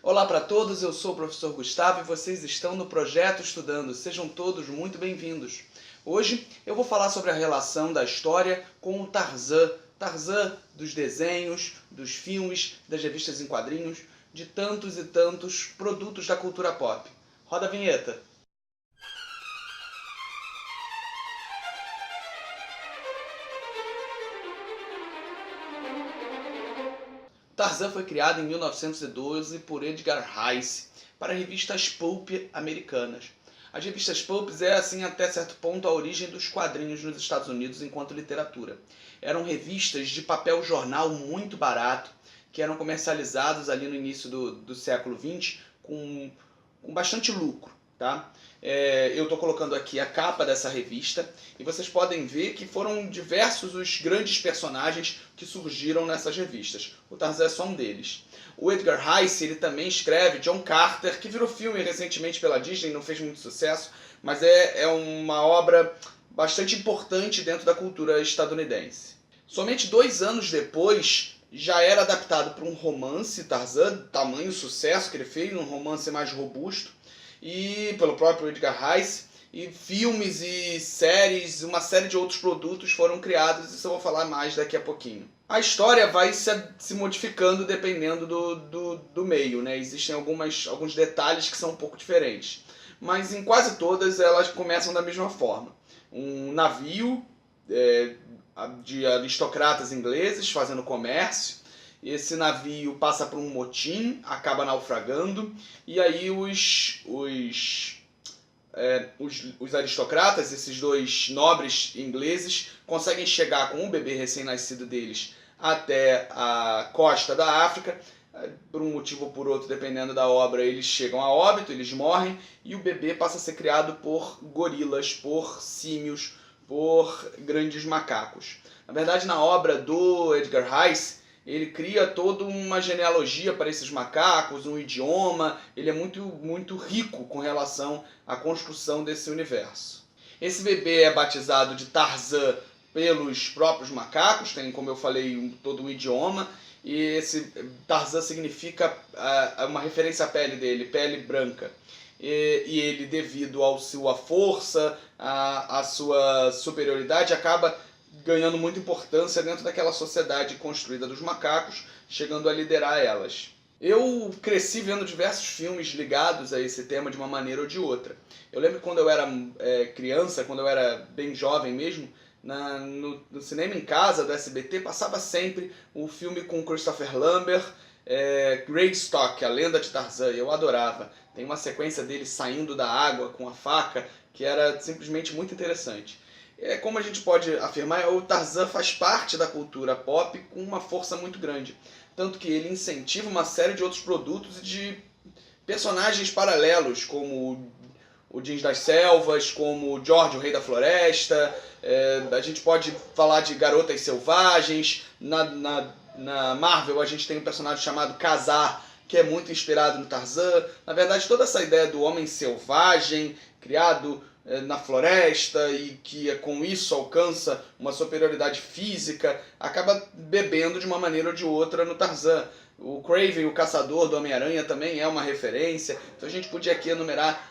Olá para todos, eu sou o professor Gustavo e vocês estão no Projeto Estudando. Sejam todos muito bem-vindos. Hoje eu vou falar sobre a relação da história com o Tarzan. Tarzan dos desenhos, dos filmes, das revistas em quadrinhos, de tantos e tantos produtos da cultura pop. Roda a vinheta. Tarzan foi criado em 1912 por Edgar Rice para revistas pulp americanas. As revistas pulps é, assim, até certo ponto, a origem dos quadrinhos nos Estados Unidos enquanto literatura. Eram revistas de papel jornal muito barato, que eram comercializados ali no início do século XX com bastante lucro. Tá? Eu estou colocando aqui a capa dessa revista e vocês podem ver que foram diversos os grandes personagens que surgiram nessas revistas. O Tarzan é só um deles. O Edgar Rice ele também escreve John Carter, que virou filme recentemente pela Disney, não fez muito sucesso, mas é uma obra bastante importante dentro da cultura estadunidense. Somente 2 anos depois já era adaptado para um romance, Tarzan, tamanho sucesso que ele fez, um romance mais robusto, e pelo próprio Edgar Rice, e filmes e séries, uma série de outros produtos foram criados, isso eu vou falar mais daqui a pouquinho. A história vai se modificando dependendo do meio, né? Existem alguns detalhes que são um pouco diferentes, mas em quase todas elas começam da mesma forma. Um navio de aristocratas ingleses fazendo comércio. Esse navio passa por um motim, acaba naufragando, e aí os aristocratas, esses 2 nobres ingleses, conseguem chegar com um bebê recém-nascido deles até a costa da África. Por um motivo ou por outro, dependendo da obra, eles chegam a óbito, eles morrem, e o bebê passa a ser criado por gorilas, por símios, por grandes macacos. Na verdade, na obra do Edgar Rice, ele cria toda uma genealogia para esses macacos, um idioma, ele é muito rico com relação à construção desse universo. Esse bebê é batizado de Tarzan pelos próprios macacos, tem, como eu falei, todo um idioma, e esse Tarzan significa uma referência à pele dele, pele branca. E ele, devido à sua força, à sua superioridade, acaba ganhando muita importância dentro daquela sociedade construída dos macacos, chegando a liderar elas. Eu cresci vendo diversos filmes ligados a esse tema de uma maneira ou de outra. Eu lembro que quando eu era criança, quando eu era bem jovem mesmo, no cinema em casa do SBT passava sempre um filme com Christopher Lambert, Greystock, a lenda de Tarzan. Eu adorava. Tem uma sequência dele saindo da água com a faca que era simplesmente muito interessante. Como a gente pode afirmar, o Tarzan faz parte da cultura pop com uma força muito grande. Tanto que ele incentiva uma série de outros produtos e de personagens paralelos, como o Jeans das Selvas, como o George, o Rei da Floresta. A gente pode falar de Garotas Selvagens. Na Marvel a gente tem um personagem chamado Ka-Zar, que é muito inspirado no Tarzan. Na verdade, toda essa ideia do homem selvagem, criado na floresta e que com isso alcança uma superioridade física, acaba bebendo de uma maneira ou de outra no Tarzan. O Kraven, o caçador do Homem-Aranha, também é uma referência. Então a gente podia aqui enumerar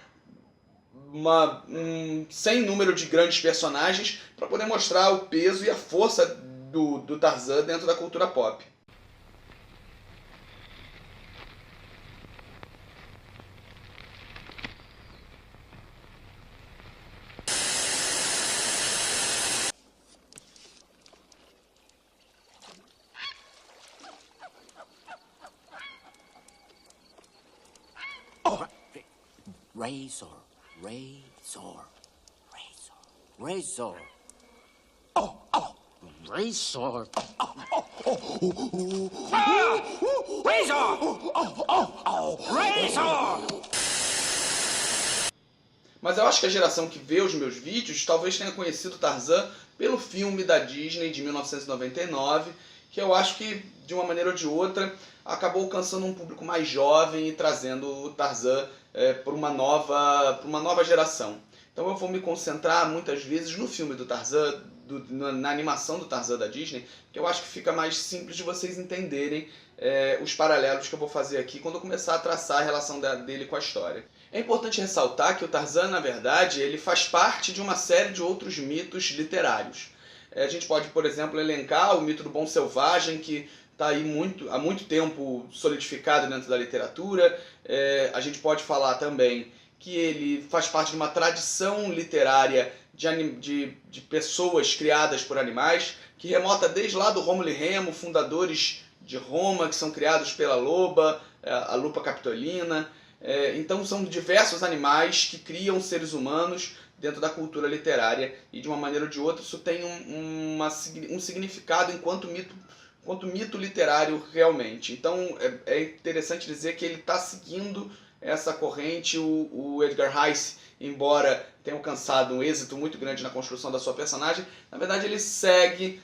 sem número de grandes personagens para poder mostrar o peso e a força do Tarzan dentro da cultura pop. Razor, razor, razor, razor. Oh, razor. Razor! Razor! Mas eu acho que a geração que vê os meus vídeos talvez tenha conhecido Tarzan pelo filme da Disney de 1999, que eu acho que, de uma maneira ou de outra, acabou alcançando um público mais jovem e trazendo o Tarzan para uma nova geração. Então eu vou me concentrar muitas vezes no filme do Tarzan, na animação do Tarzan da Disney, que eu acho que fica mais simples de vocês entenderem os paralelos que eu vou fazer aqui quando eu começar a traçar a relação dele com a história. É importante ressaltar que o Tarzan, na verdade, ele faz parte de uma série de outros mitos literários. A gente pode, por exemplo, elencar o mito do bom selvagem, que está aí há muito tempo solidificado dentro da literatura. A gente pode falar também que ele faz parte de uma tradição literária de pessoas criadas por animais, que remota desde lá do Rômulo e Remo, fundadores de Roma, que são criados pela loba, a lupa capitolina. Então são diversos animais que criam seres humanos dentro da cultura literária, e de uma maneira ou de outra isso tem um significado enquanto mito literário realmente. Então é interessante dizer que ele está seguindo essa corrente. O Edgar Rice, embora tenha alcançado um êxito muito grande na construção da sua personagem, na verdade ele segue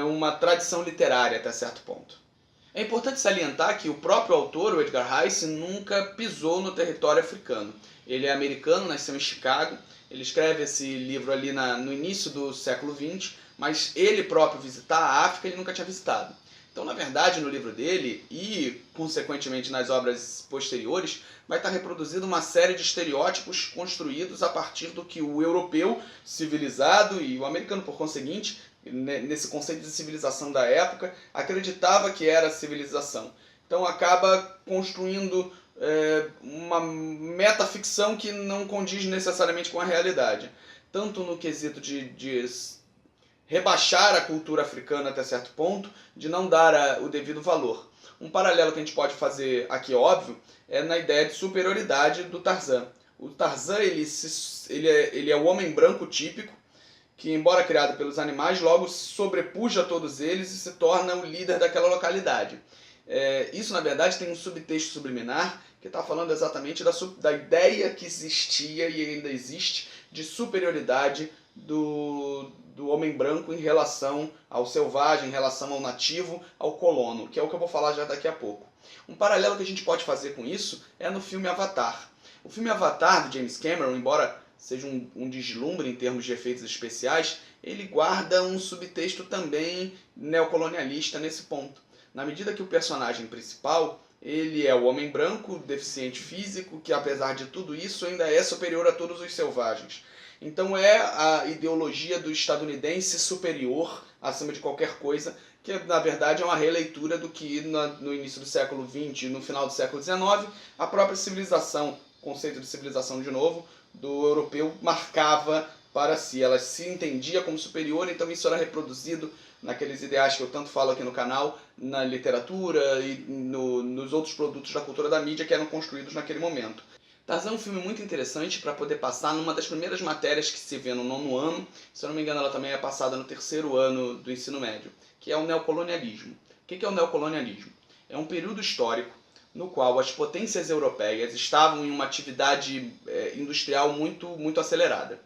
uma tradição literária até certo ponto. É importante salientar que o próprio autor, o Edgar Rice, nunca pisou no território africano. Ele é americano, nasceu em Chicago, ele escreve esse livro ali no início do século XX, mas ele próprio visitar a África ele nunca tinha visitado. Então, na verdade, no livro dele e, consequentemente, nas obras posteriores, vai estar reproduzido uma série de estereótipos construídos a partir do que o europeu civilizado e o americano, por conseguinte, nesse conceito de civilização da época, acreditava que era civilização. Então acaba construindo uma metaficção que não condiz necessariamente com a realidade. Tanto no quesito de rebaixar a cultura africana até certo ponto, de não dar o devido valor. Um paralelo que a gente pode fazer aqui, óbvio, é na ideia de superioridade do Tarzan. O Tarzan ele é o homem branco típico, que, embora criado pelos animais, logo sobrepuja todos eles e se torna o líder daquela localidade. Isso, na verdade, tem um subtexto subliminar que está falando exatamente da ideia que existia e ainda existe de superioridade do homem branco em relação ao selvagem, em relação ao nativo, ao colono, que é o que eu vou falar já daqui a pouco. Um paralelo que a gente pode fazer com isso é no filme Avatar. O filme Avatar, do James Cameron, embora seja um deslumbre em termos de efeitos especiais, ele guarda um subtexto também neocolonialista nesse ponto. Na medida que o personagem principal, ele é o homem branco, deficiente físico, que apesar de tudo isso ainda é superior a todos os selvagens. Então é a ideologia do estadunidense superior acima de qualquer coisa, que na verdade é uma releitura do que no início do século XX e no final do século XIX, a própria civilização, conceito de civilização de novo, do europeu marcava para si. Ela se entendia como superior, então isso era reproduzido naqueles ideais que eu tanto falo aqui no canal, na literatura e nos outros produtos da cultura da mídia que eram construídos naquele momento. Tarzan é um filme muito interessante para poder passar numa das primeiras matérias que se vê no 9º ano, se eu não me engano ela também é passada no 3º ano do ensino médio, que é o neocolonialismo. O que é o neocolonialismo? É um período histórico no qual as potências europeias estavam em uma atividade industrial muito acelerada.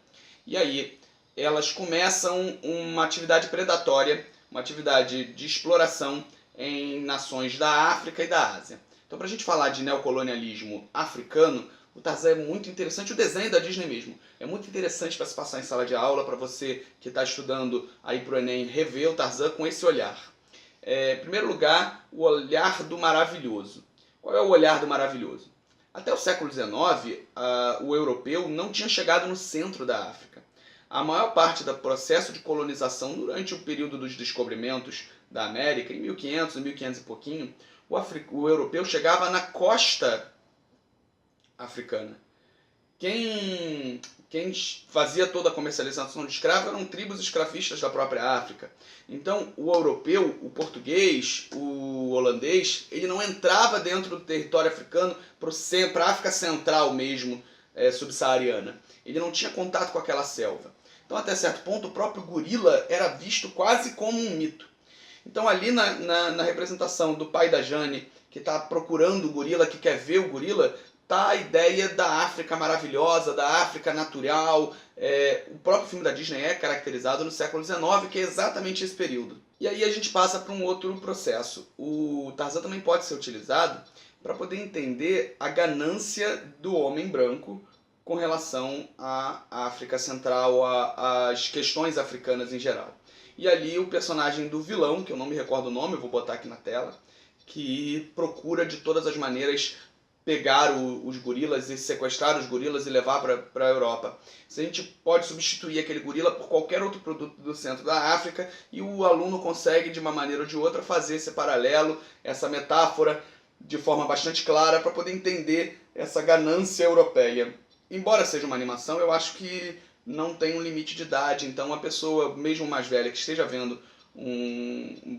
E aí elas começam uma atividade predatória, uma atividade de exploração em nações da África e da Ásia. Então, para a gente falar de neocolonialismo africano, o Tarzan é muito interessante, o desenho da Disney mesmo. É muito interessante para se passar em sala de aula, para você que está estudando aí para o Enem rever o Tarzan com esse olhar. Em primeiro lugar, o olhar do maravilhoso. Qual é o olhar do maravilhoso? Até o século XIX, o europeu não tinha chegado no centro da África. A maior parte do processo de colonização durante o período dos descobrimentos da América, em 1500, 1500 e pouquinho, o europeu chegava na costa africana. Quem fazia toda a comercialização de escravos eram tribos escravistas da própria África. Então, o europeu, o português, o holandês, ele não entrava dentro do território africano para a África Central mesmo, subsaariana. Ele não tinha contato com aquela selva. Então, até certo ponto, o próprio gorila era visto quase como um mito. Então, ali na representação do pai da Jane, que está procurando o gorila, que quer ver o gorila, está a ideia da África maravilhosa, da África natural. O próprio filme da Disney é caracterizado no século XIX, que é exatamente esse período. E aí a gente passa para um outro processo. O Tarzan também pode ser utilizado para poder entender a ganância do homem branco com relação à África Central, às questões africanas em geral. E ali o personagem do vilão, que eu não me recordo o nome, eu vou botar aqui na tela, que procura de todas as maneiras pegar os gorilas e sequestrar os gorilas e levar para a Europa. Se a gente pode substituir aquele gorila por qualquer outro produto do centro da África, e o aluno consegue, de uma maneira ou de outra, fazer esse paralelo, essa metáfora, de forma bastante clara, para poder entender essa ganância europeia. Embora seja uma animação, eu acho que não tem um limite de idade, então a pessoa, mesmo mais velha, que esteja vendo,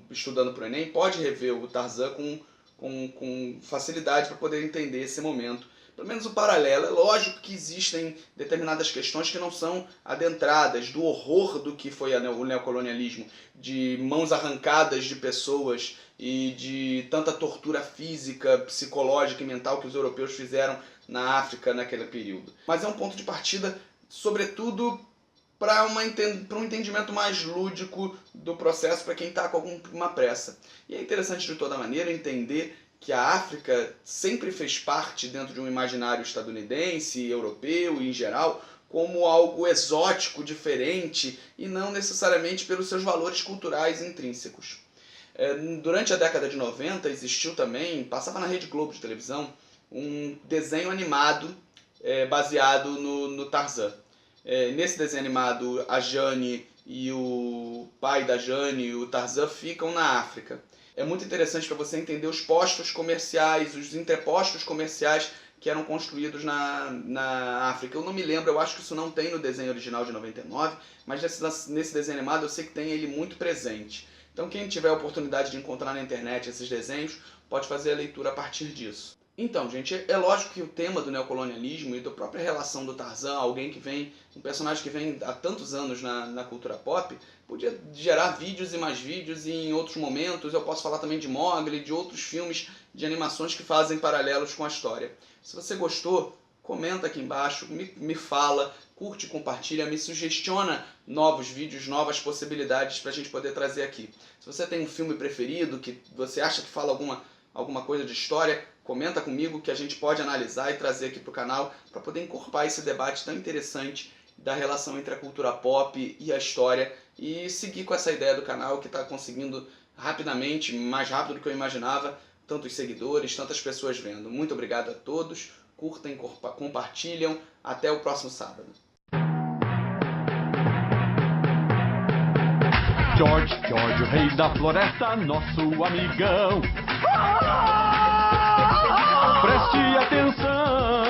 estudando para o Enem, pode rever o Tarzan com facilidade para poder entender esse momento. Pelo menos o paralelo. É lógico que existem determinadas questões que não são adentradas, do horror do que foi o neocolonialismo, de mãos arrancadas de pessoas e de tanta tortura física, psicológica e mental que os europeus fizeram na África naquele período. Mas é um ponto de partida, sobretudo, para um entendimento mais lúdico do processo para quem está com alguma pressa. E é interessante, de toda maneira, entender que a África sempre fez parte, dentro de um imaginário estadunidense, europeu e em geral, como algo exótico, diferente, e não necessariamente pelos seus valores culturais intrínsecos. Durante a década de 90 existiu também, passava na Rede Globo de televisão, um desenho animado baseado no Tarzan. Nesse desenho animado, a Jane e o pai da Jane, o Tarzan, ficam na África. É muito interessante para você entender os postos comerciais, os entrepostos comerciais que eram construídos na África. Eu não me lembro, eu acho que isso não tem no desenho original de 99, mas nesse desenho animado eu sei que tem ele muito presente. Então quem tiver a oportunidade de encontrar na internet esses desenhos, pode fazer a leitura a partir disso. Então, gente, é lógico que o tema do neocolonialismo e da própria relação do Tarzan, um personagem que vem há tantos anos na cultura pop, podia gerar vídeos e mais vídeos, e em outros momentos eu posso falar também de Mowgli, de outros filmes de animações que fazem paralelos com a história. Se você gostou, comenta aqui embaixo, me fala, curte, compartilha, me sugestiona novos vídeos, novas possibilidades para a gente poder trazer aqui. Se você tem um filme preferido, que você acha que fala alguma coisa de história, comenta comigo que a gente pode analisar e trazer aqui para o canal para poder incorporar esse debate tão interessante da relação entre a cultura pop e a história e seguir com essa ideia do canal que está conseguindo rapidamente, mais rápido do que eu imaginava, tantos seguidores, tantas pessoas vendo. Muito obrigado a todos, curtem, compartilham, até o próximo sábado. George, o rei da floresta, nosso amigão. Preste atenção.